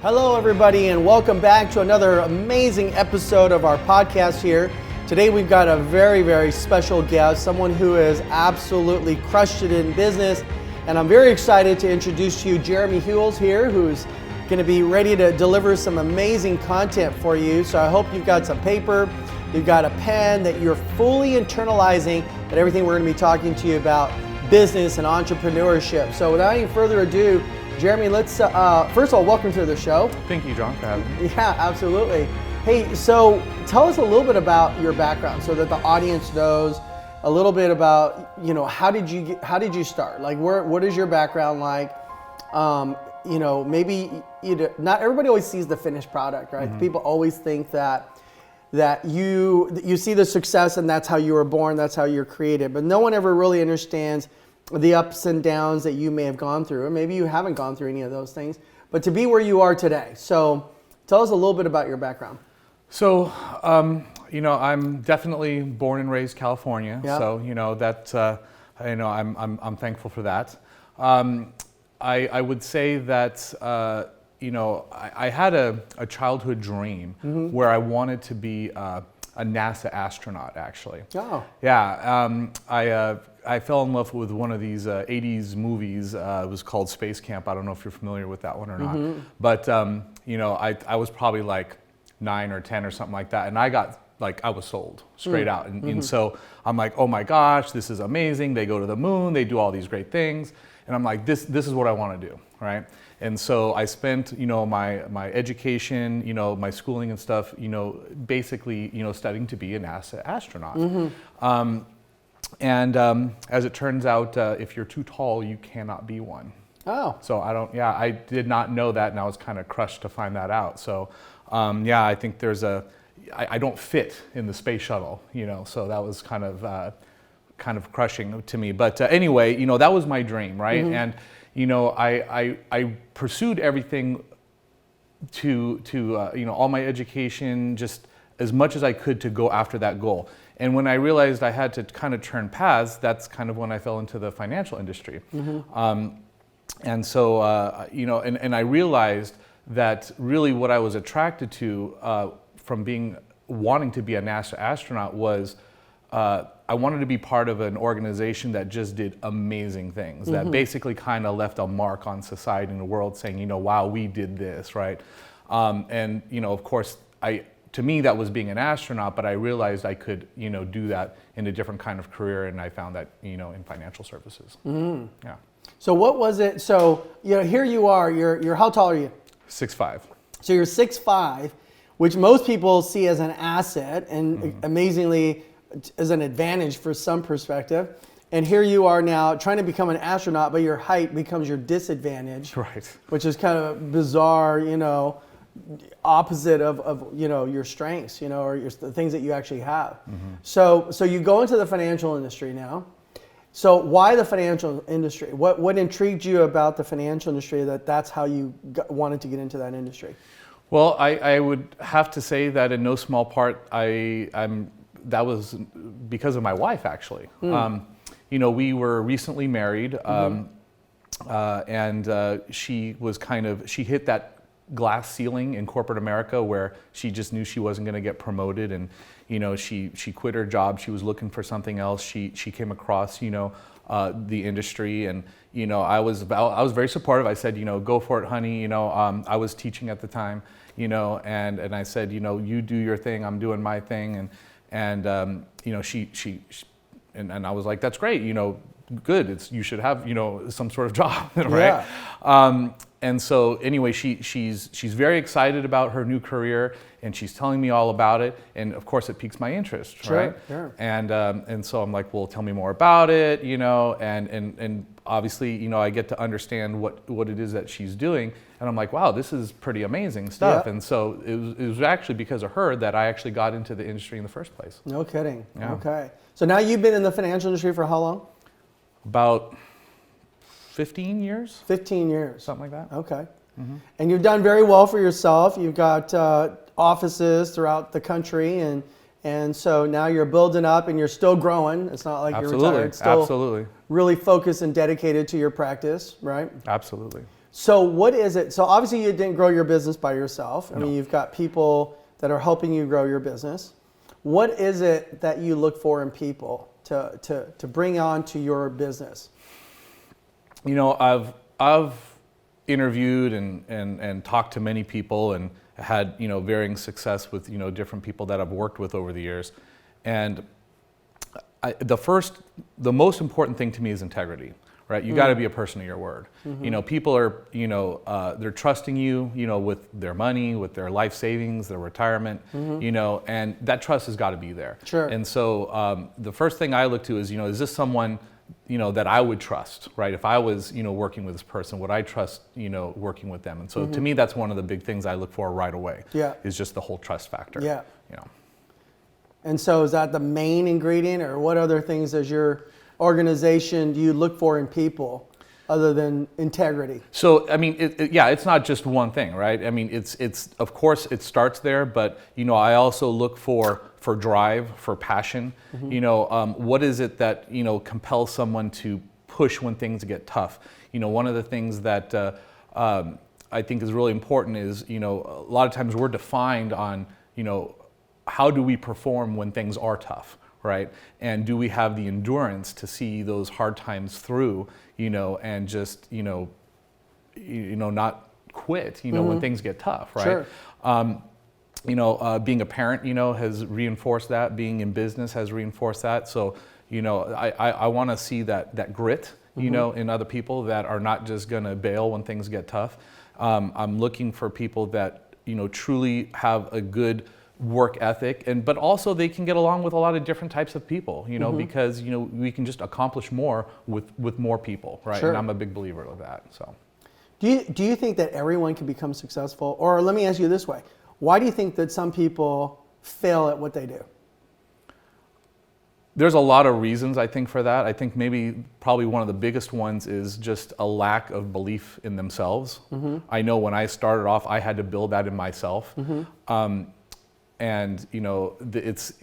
Hello, everybody, and welcome back to another amazing episode of our podcast here. Today, we've got a very, very special guest, someone who has absolutely crushed it in business. And I'm very excited to introduce to you Jeremy Hules here, who's going to be ready to deliver some amazing content for you. So I hope you've got some paper, you've got a pen, that you're fully internalizing that everything we're going to be talking to you about business and entrepreneurship. So without any further ado, Jeremy, let's first of all, welcome to the show. Thank you, John, for having me. Yeah, absolutely. Hey, so tell us a little bit about your background so that the audience knows a little bit about, how did you start? Like, what is your background like? Maybe not everybody always sees the finished product, right? Mm-hmm. People always think that you see the success and that's how you were born, that's how you're created, but no one ever really understands the ups and downs that you may have gone through, or maybe you haven't gone through any of those things, but to be where you are today. So tell us a little bit about your background. So, I'm definitely born and raised California. Yeah. So, that, I'm thankful for that. I would say that, I had a childhood dream mm-hmm. where I wanted to be a NASA astronaut, actually. Oh. Yeah. I fell in love with one of these 80s movies. It was called Space Camp. I don't know if you're familiar with that one or not. Mm-hmm. But, I was probably like 9 or 10 or something like that. And I was sold straight out. And so I'm like, oh my gosh, this is amazing. They go to the moon, they do all these great things. And I'm like, this is what I want to do, right? And so I spent, my education, my schooling and stuff, basically, studying to be a NASA astronaut. Mm-hmm. And as it turns out, if you're too tall, you cannot be one. Oh. So I did not know that, and I was kind of crushed to find that out. So, I think I don't fit in the space shuttle, so that was kind of crushing to me. But anyway, that was my dream, right? Mm-hmm. And, I pursued everything to all my education, just as much as I could to go after that goal. And when I realized I had to kind of turn paths, that's kind of when I fell into the financial industry. Mm-hmm. And so, and I realized that really what I was attracted to from wanting to be a NASA astronaut was I wanted to be part of an organization that just did amazing things, that basically kind of left a mark on society and the world saying, wow, we did this, right? And, of course, to me, that was being an astronaut, but I realized I could, do that in a different kind of career, and I found that, in financial services. Mm-hmm. Yeah. So what was it? So, here you are, you're how tall are you? 6'5". So you're 6'5", which most people see as an asset and amazingly as an advantage for some perspective. And here you are now trying to become an astronaut, but your height becomes your disadvantage. Right. Which is kind of bizarre, opposite of your strengths, or the things that you actually have. Mm-hmm. So you go into the financial industry now. So why the financial industry? What intrigued you about the financial industry that's how you wanted to get into that industry? Well, I would have to say that in no small part, that was because of my wife, actually. We were recently married, and she hit that glass ceiling in corporate America where she just knew she wasn't going to get promoted, and she quit her job. She was looking for something else. She came across the industry, and I was very supportive. I said, go for it, honey. I was teaching at the time, and I said, you do your thing, I'm doing my thing, and she and I was like, that's great, good. You should have some sort of job, right? Yeah. And so anyway, she's very excited about her new career, and she's telling me all about it. And of course, it piques my interest, sure, right? Sure. And so I'm like, well, tell me more about it, and obviously, I get to understand what it is that she's doing. And I'm like, wow, this is pretty amazing stuff. Yeah. And so it was actually because of her that I actually got into the industry in the first place. No kidding. Yeah. Okay. So now you've been in the financial industry for how long? About 15 years. 15 years. Something like that. Okay. Mm-hmm. And you've done very well for yourself. You've got offices throughout the country, and so now you're building up and you're still growing. It's not like you're retired. Still Absolutely. Really focused and dedicated to your practice, right? Absolutely. So what is it? So obviously you didn't grow your business by yourself. I No. mean, you've got people that are helping you grow your business. What is it that you look for in people to bring on to your business? You know, I've interviewed and talked to many people and had, you know, varying success with, you know, different people that I've worked with over the years. And the most important thing to me is integrity, right? You got to be a person of your word. You know, people are, you know, they're trusting you, you know, with their money, with their life savings, their retirement, you know, and that trust has got to be there. Sure. And so the first thing I look to is, you know, is this someone, you know, that I would trust, right? If I was, you know, working with this person, would I trust, you know, working with them? And so to me, that's one of the big things I look for right away. Yeah. Is just the whole trust factor. Yeah. You know. And so is that the main ingredient, or what other things does your organization do you look for in people other than integrity? So, I mean, yeah, it's not just one thing, right? I mean, it's of course it starts there, but, you know, I also look for drive, for passion. You know, what is it that, you know, compels someone to push when things get tough? You know, one of the things that I think is really important is, you know, a lot of times we're defined on, you know, how do we perform when things are tough, right? And do we have the endurance to see those hard times through, you know, and just, you know, not quit, you know, when things get tough, right? Sure. You know, being a parent, you know, has reinforced that. Being in business has reinforced that. So, you know, I want to see that grit, you know, in other people that are not just going to bail when things get tough. I'm looking for people that, you know, truly have a good work ethic, but also they can get along with a lot of different types of people, you know, because, you know, we can just accomplish more with more people, right? Sure. And I'm a big believer of that. So, Do you think that everyone can become successful? Or let me ask you this way. Why do you think that some people fail at what they do? there's a lot of reasons, I think, for that. I think probably one of the biggest ones is just a lack of belief in themselves. I know when I started off, I had to build that in myself. And, you know, it's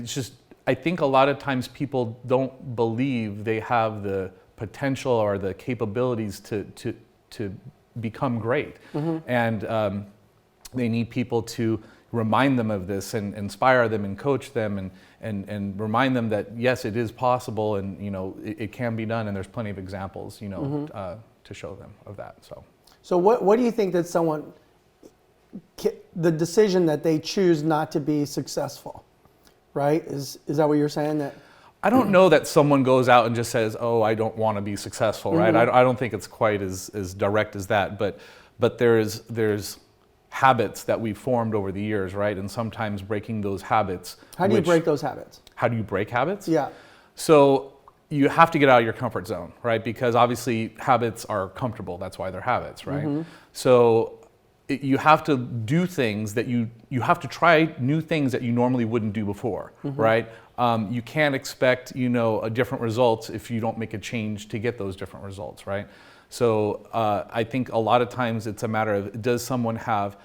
just, I think a lot of times people don't believe they have the potential or the capabilities to become great. And they need people to remind them of this and inspire them and coach them and remind them that yes, it is possible, and you know it can be done, and there's plenty of examples, you know, to show them of that. So what do you think that someone, the decision that they choose not to be successful, right? Is that what you're saying? That I don't know that someone goes out and just says, "Oh, I don't want to be successful," right? I don't think it's quite as direct as that, but there's habits that we've formed over the years, right? And sometimes breaking those habits. How do you break those habits? How do you break habits? Yeah. So you have to get out of your comfort zone, right? Because obviously habits are comfortable. That's why they're habits, right? So you have to do things that you have to try new things that you normally wouldn't do before, right? You can't expect, you know, different results if you don't make a change to get those different results, right? So I think a lot of times it's a matter of, does someone have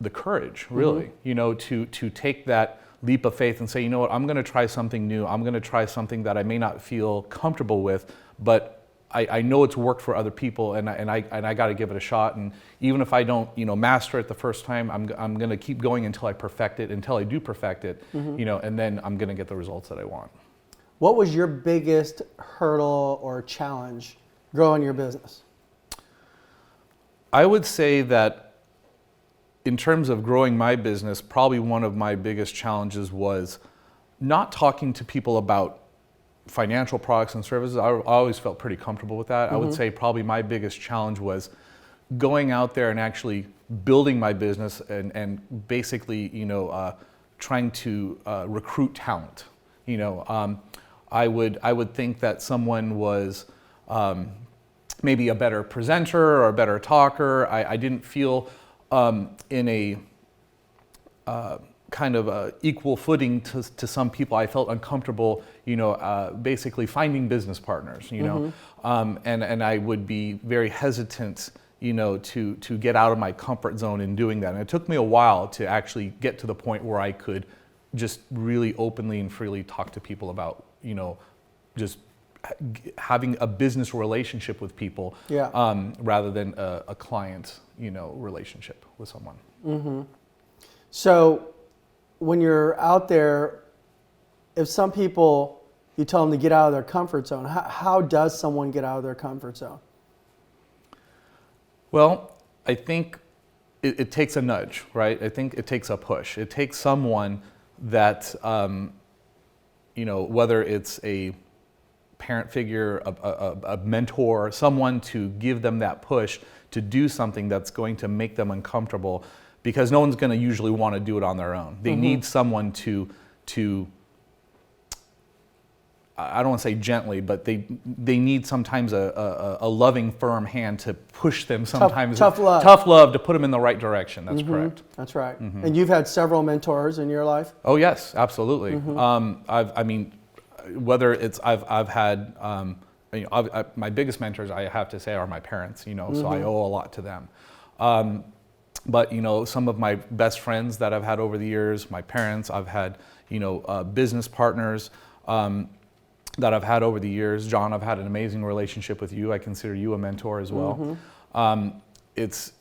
the courage, really, you know, to take that leap of faith and say, you know what, I'm going to try something new. I'm going to try something that I may not feel comfortable with, but I know it's worked for other people, and I got to give it a shot. And even if I don't, you know, master it the first time, I'm going to keep going until I perfect it, until I do perfect it, you know, and then I'm going to get the results that I want. What was your biggest hurdle or challenge growing your business? I would say that in terms of growing my business, probably one of my biggest challenges was not talking to people about financial products and services. I always felt pretty comfortable with that. I would say probably my biggest challenge was going out there and actually building my business and basically, you know, trying to recruit talent. You know, I would think that someone was maybe a better presenter or a better talker. I didn't feel in a kind of a equal footing to some people. I felt uncomfortable, you know, basically finding business partners, you know, and I would be very hesitant, you know, to get out of my comfort zone in doing that. And it took me a while to actually get to the point where I could just really openly and freely talk to people about, you know, just having a business relationship with people, rather than a client, relationship with someone. Mm-hmm. So when you're out there, if some people, you tell them to get out of their comfort zone, how does someone get out of their comfort zone? Well, I think it takes a nudge, right? I think it takes a push. It takes someone that, whether it's a parent figure, a mentor, someone to give them that push to do something that's going to make them uncomfortable, because no one's going to usually want to do it on their own. They need someone to I don't want to say gently, but they need sometimes a loving, firm hand to push them sometimes. Tough love. Tough love to put them in the right direction. That's correct. That's right. And you've had several mentors in your life? Oh yes, absolutely. Whether it's I've had my biggest mentors, I have to say, are my parents. So I owe a lot to them. But some of my best friends that I've had over the years, my parents, I've had business partners that I've had over the years. John, I've had an amazing relationship with you. I consider you a mentor as well. It's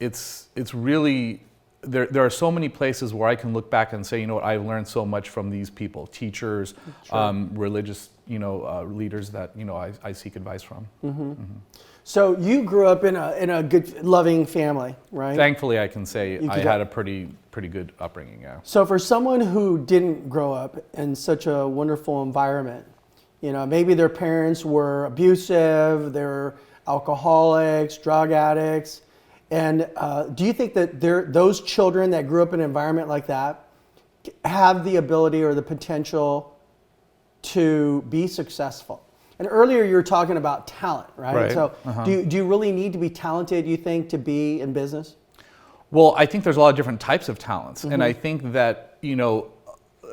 really, there are so many places where I can look back and say, I've learned so much from these people, teachers, religious, leaders that, I seek advice from. So you grew up in a good, loving family, right? Thankfully, I can say I had a pretty good upbringing, yeah. So for someone who didn't grow up in such a wonderful environment, maybe their parents were abusive, they're alcoholics, drug addicts, and do you think that those children that grew up in an environment like that have the ability or the potential to be successful? And earlier you were talking about talent, right? So do you really need to be talented, you think, to be in business? Well, I think there's a lot of different types of talents. And I think that,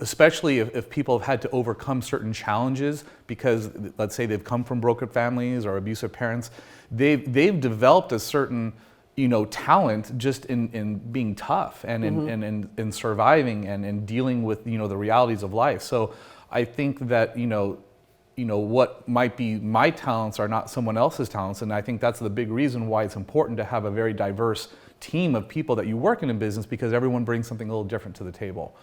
especially if people have had to overcome certain challenges because, let's say, they've come from broken families or abusive parents, they've developed a certain, talent just in being tough and in surviving and in dealing with, the realities of life. So I think that, what might be my talents are not someone else's talents. And I think that's the big reason why it's important to have a very diverse team of people that you work in business, because everyone brings something a little different to the table.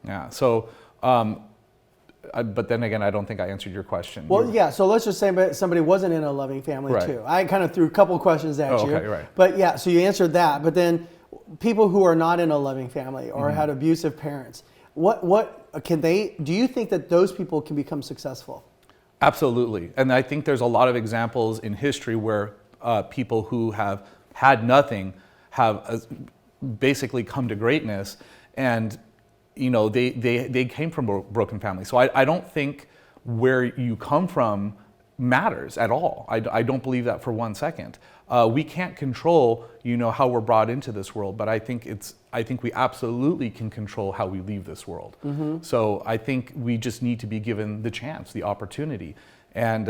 Yeah. So, but then again, I don't think I answered your question. Well, yeah. So let's just say somebody wasn't in a loving family too. I kind of threw a couple questions at you. Okay, right. But yeah, so you answered that. But then people who are not in a loving family or had abusive parents, what can they? Do you think that those people can become successful? Absolutely. And I think there's a lot of examples in history where people who have had nothing have basically come to greatness, and they came from a broken family. So I don't think where you come from matters at all. I don't believe that for 1 second. We can't control how we're brought into this world, but I think we absolutely can control how we leave this world. So I think we just need to be given the chance, the opportunity. And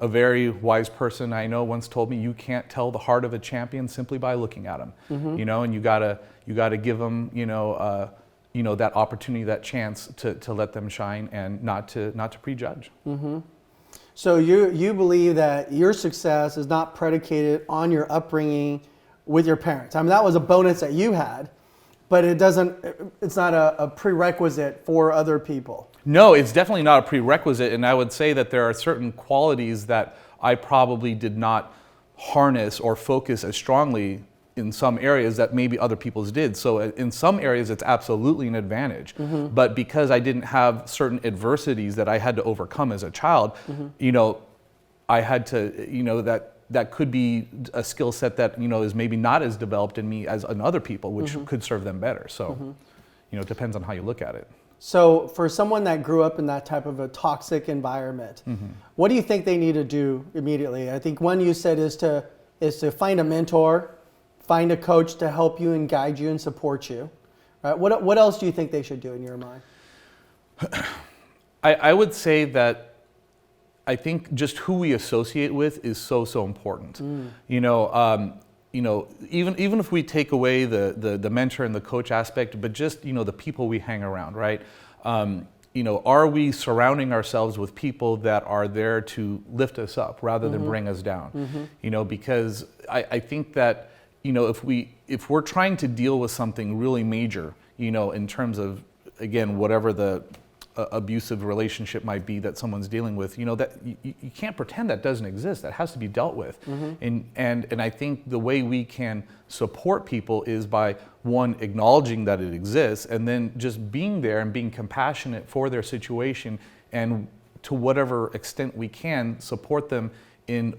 a very wise person I know once told me, you can't tell the heart of a champion simply by looking at him. And you gotta give them that opportunity, that chance to let them shine and not to prejudge. So you believe that your success is not predicated on your upbringing with your parents. I mean, that was a bonus that you had, but it's not a prerequisite for other people. No, it's definitely not a prerequisite, and I would say that there are certain qualities that I probably did not harness or focus as strongly in some areas that maybe other people's did. So in some areas it's absolutely an advantage. But because I didn't have certain adversities that I had to overcome as a child, I had to, that could be a skill set that, is maybe not as developed in me as in other people, which could serve them better. So, it depends on how you look at it. So for someone that grew up in that type of a toxic environment, what do you think they need to do immediately? I think one you said is to find a mentor, find a coach to help you and guide you and support you. Right? What else do you think they should do in your mind? I would say that I think just who we associate with is so important. Even if we take away the mentor and the coach aspect, but just the people we hang around, right? are we surrounding ourselves with people that are there to lift us up rather than bring us down? Because I think that, if we're trying to deal with something really major, in terms of, again, whatever the abusive relationship might be that someone's dealing with, that you can't pretend that doesn't exist. That has to be dealt with. And I think the way we can support people is by, one, acknowledging that it exists, and then just being there and being compassionate for their situation, and to whatever extent we can support them in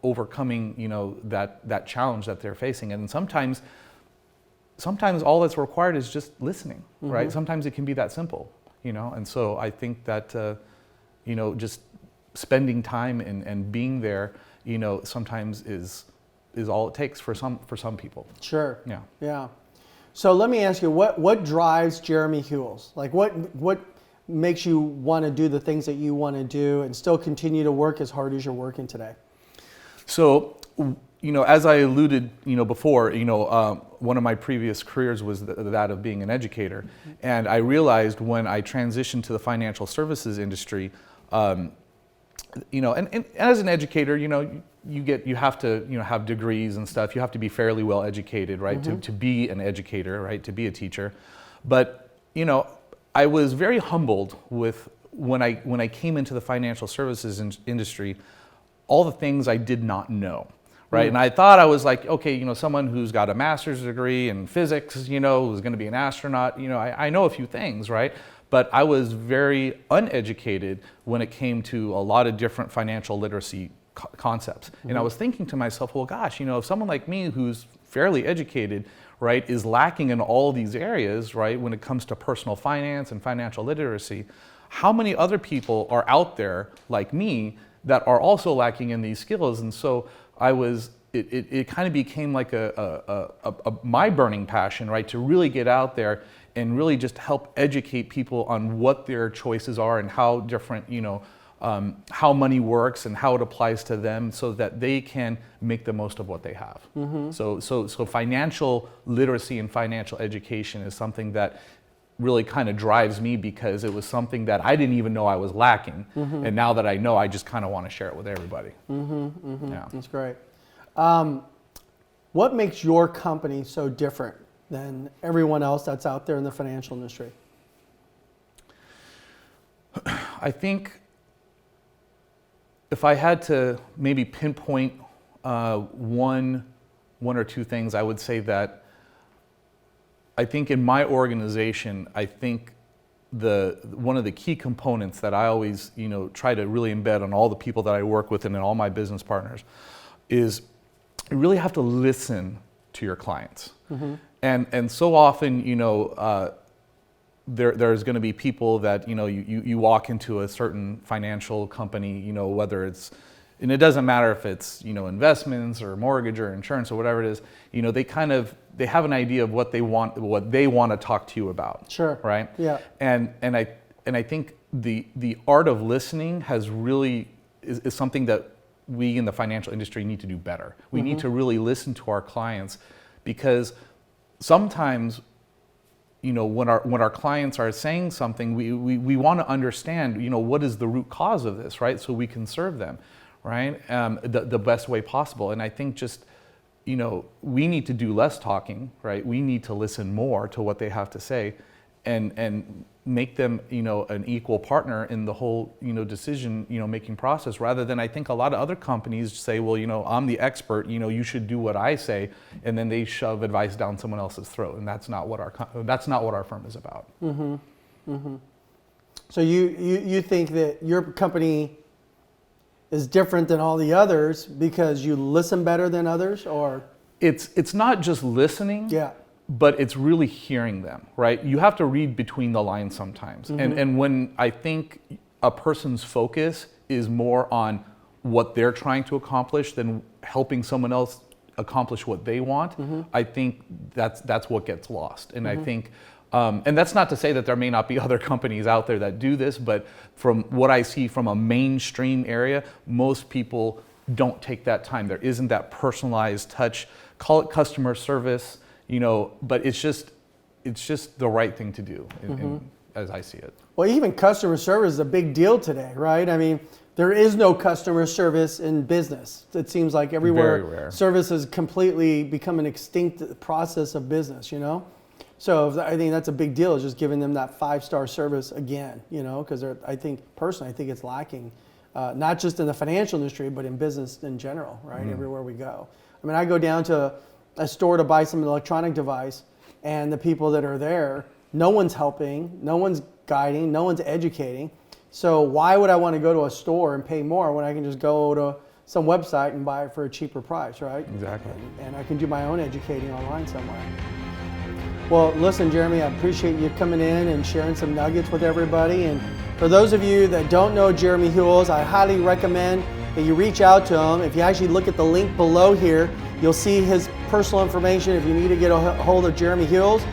overcoming that challenge that they're facing. And sometimes all that's required is just listening, right? Sometimes it can be that simple. And so I think that, just spending time and being there, sometimes is all it takes for some people. Sure. Yeah. Yeah. So let me ask you, what drives Jeremy Hules? Like what makes you want to do the things that you want to do and still continue to work as hard as you're working today? So, as I alluded, before, one of my previous careers was that of being an educator. And I realized when I transitioned to the financial services industry, and as an educator, you have to, have degrees and stuff. You have to be fairly well educated, right? To be an educator, right? To be a teacher. But, I was very humbled with when I came into the financial services industry, all the things I did not know. Right, and I thought I was like, okay, someone who's got a master's degree in physics, who's going to be an astronaut, I know a few things, right? But I was very uneducated when it came to a lot of different financial literacy concepts. And I was thinking to myself, well, gosh, if someone like me who's fairly educated, right, is lacking in all these areas, right, when it comes to personal finance and financial literacy, how many other people are out there like me that are also lacking in these skills? And so it kind of became like my burning passion, right, to really get out there and really just help educate people on what their choices are and how different, how money works and how it applies to them, so that they can make the most of what they have. So financial literacy and financial education is something that really kind of drives me, because it was something that I didn't even know I was lacking. And now that I know, I just kind of want to share it with everybody. Yeah. That's great. What makes your company so different than everyone else that's out there in the financial industry? I think if I had to maybe pinpoint one or two things, I would say that I think in my organization, I think one of the key components that I always try to really embed on all the people that I work with and in all my business partners is you really have to listen to your clients. And so often there's going to be people that you walk into a certain financial company, whether it's, and it doesn't matter if it's investments or mortgage or insurance or whatever it is, they have an idea of what they want to talk to you about. Sure. Right. Yeah. And I think the art of listening has really is something that we in the financial industry need to do better. We need to really listen to our clients, because sometimes when our clients are saying something, we want to understand what is the root cause of this, right? So we can serve them, right? The best way possible. And I think just we need to do less talking, right? We need to listen more to what they have to say, and make them an equal partner in the whole decision making process, rather than I think a lot of other companies say, well, I'm the expert, you should do what I say, and then they shove advice down someone else's throat, and that's not what our firm is about. So you think that your company is different than all the others because you listen better than others, or? It's not just listening. Yeah. But it's really hearing them, right? You have to read between the lines sometimes. And when I think a person's focus is more on what they're trying to accomplish than helping someone else accomplish what they want, I think that's what gets lost. And I think, and that's not to say that there may not be other companies out there that do this, but from what I see from a mainstream area, most people don't take that time. There isn't that personalized touch. Call it customer service, but it's just the right thing to do, as I see it. Well, even customer service is a big deal today, right? I mean, there is no customer service in business. It seems like everywhere Very rare. service has completely become an extinct process of business, you know? So I think that's a big deal, is just giving them that 5-star service again, you know, because I think it's lacking, not just in the financial industry, but in business in general, right? Everywhere we go. I mean, I go down to a store to buy some electronic device, and the people that are there, no one's helping, no one's guiding, no one's educating. So why would I want to go to a store and pay more when I can just go to some website and buy it for a cheaper price, right? Exactly. And I can do my own educating online somewhere. Well, listen, Jeremy, I appreciate you coming in and sharing some nuggets with everybody. And for those of you that don't know Jeremy Hules, I highly recommend that you reach out to him. If you actually look at the link below here, you'll see his personal information if you need to get a hold of Jeremy Hules.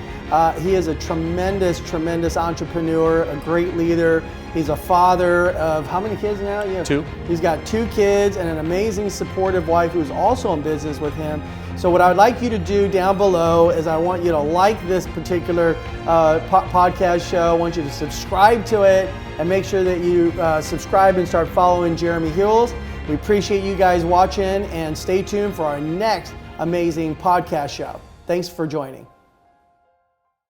He is a tremendous, tremendous entrepreneur, a great leader. He's a father of how many kids now? 2. He's got 2 kids and an amazing supportive wife who's also in business with him. So what I would like you to do down below is I want you to like this particular podcast show. I want you to subscribe to it and make sure that you subscribe and start following Jeremy Hules. We appreciate you guys watching, and stay tuned for our next amazing podcast show. Thanks for joining.